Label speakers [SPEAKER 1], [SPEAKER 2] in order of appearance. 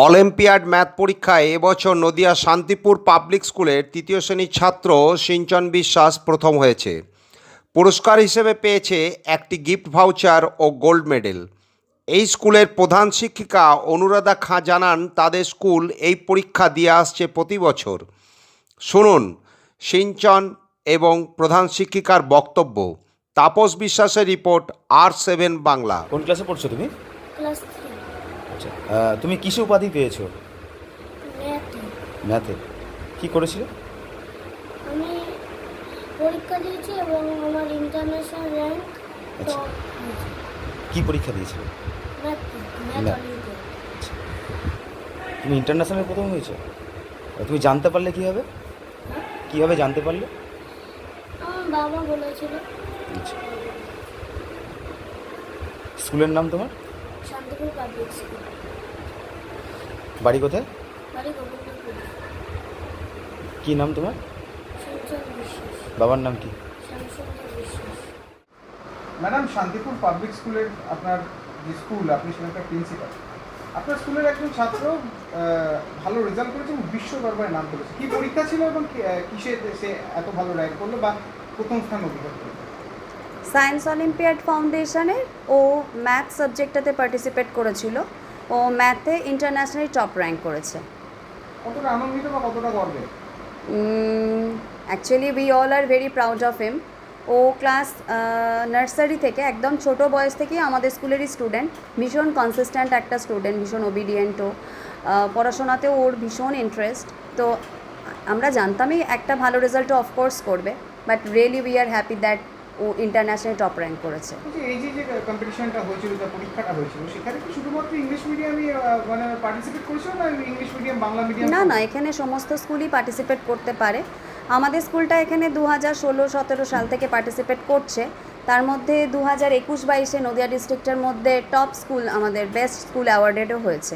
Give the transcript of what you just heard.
[SPEAKER 1] Olympiad math পরীক্ষায় এবছর Nadia Shantipur public স্কুলের তৃতীয় শ্রেণীর ছাত্র সিঞ্চন বিশ্বাস প্রথম হয়েছে। পুরস্কার হিসেবে পেয়েছে একটি গিফট ভাউচার ও গোল্ড মেডেল। এই স্কুলের প্রধান শিক্ষিকা অনুরাধা খাঁ জানান তাদের স্কুল এই পরীক্ষা দিয়ে আসছে প্রতি বছর। শুনুন সিঞ্চন এবং প্রধান শিক্ষিকার বক্তব্য। তাপস বিশ্বাসের রিপোর্ট, R7 বাংলা।
[SPEAKER 2] কোন ক্লাসে পড়ছো তুমি?
[SPEAKER 3] ক্লাস 3
[SPEAKER 2] আচ্ছা, তুমি কিসে উপাধি পেয়েছো?
[SPEAKER 3] ম্যাথে।
[SPEAKER 2] ম্যাথে কি করেছিলে?
[SPEAKER 3] আমি পরীক্ষা দিয়েছি এবং আমার ইন্টারন্যাশনাল র্যাঙ্ক
[SPEAKER 2] আচ্ছা।
[SPEAKER 3] টপ হয়েছে।
[SPEAKER 2] কি পরীক্ষা দিয়েছিলে?
[SPEAKER 3] Math
[SPEAKER 2] math.
[SPEAKER 3] অলিম্পিয়াড।
[SPEAKER 2] তুমি ইন্টারন্যাশনাল প্রথম হয়েছো? তুমি জানতে পারলে কীভাবে? কীভাবে জানতে পারলে?
[SPEAKER 3] আমার বাবা বলেছিল।
[SPEAKER 2] আচ্ছা। স্কুলের নাম তোমার?
[SPEAKER 3] Shantipur public school.
[SPEAKER 2] বাড়ি কোথায়?
[SPEAKER 3] বাড়ি গোবিন্দপুর।
[SPEAKER 2] কি নাম তোমার?
[SPEAKER 3] সিঞ্চন বিশ্বাস।
[SPEAKER 2] বাবার নাম কি?
[SPEAKER 3] শ্যামসুন্দর বিশ্বাস।
[SPEAKER 4] ম্যাডাম, শান্তিপুর পাবলিক স্কুলের আপনার যে স্কুল, আপনি সেখানকার প্রিন্সিপাল। আপনার স্কুলের একজন ছাত্র ভালো রেজাল্ট করেছে এবং বিশ্ব দরবারে নাম করেছে। কি পরীক্ষা ছিল এবং কিসে সে এত ভালো র্যাঙ্ক করলো বা প্রথম স্থান অধিকার করলো?
[SPEAKER 5] সায়েন্স অলিম্পিয়াড ফাউন্ডেশনের ও ম্যাথ সাবজেক্টটাতে পার্টিসিপেট করেছিল। ও ম্যাথে ইন্টারন্যাশনালি টপ র্যাঙ্ক করেছে।
[SPEAKER 4] কতটা আনন্দিত বা কতটা গর্বে?
[SPEAKER 5] Actually we all are very proud of him. ও ক্লাস নার্সারি থেকে একদম ছোট বয়স থেকেই আমাদের স্কুলেরই স্টুডেন্ট। ভীষণ কনসিস্ট্যান্ট একটা স্টুডেন্ট, ভীষণ ওবিডিয়েন্টও। পড়াশোনাতেও ওর ভীষণ ইন্টারেস্ট। তো আমরা জানতামই একটা ভালো রেজাল্টও অফকোর্স করবে, but really we are happy that ও ইন্টারন্যাশনাল টপ র্যাঙ্ক করেছে।
[SPEAKER 4] এই যে কম্পিটিশনটা হয়েছিল, যে পরীক্ষাটা হয়েছিল, সেখানে কি শুধুমাত্র ইংলিশ মিডিয়ামই মানে পার্টিসিপেট করেছিল না ইংলিশ মিডিয়াম, বাংলা মিডিয়াম?
[SPEAKER 5] না, এখানে সমস্ত স্কুলই পার্টিসিপেট করতে পারে। আমাদের স্কুলটা এখানে 2016-17 সাল থেকে পার্টিসিপেট করছে। তার মধ্যে 2021-22 নদিয়া ডিস্ট্রিক্টের মধ্যে টপ স্কুল, আমাদের বেস্ট স্কুল অ্যাওয়ার্ডেডও হয়েছে।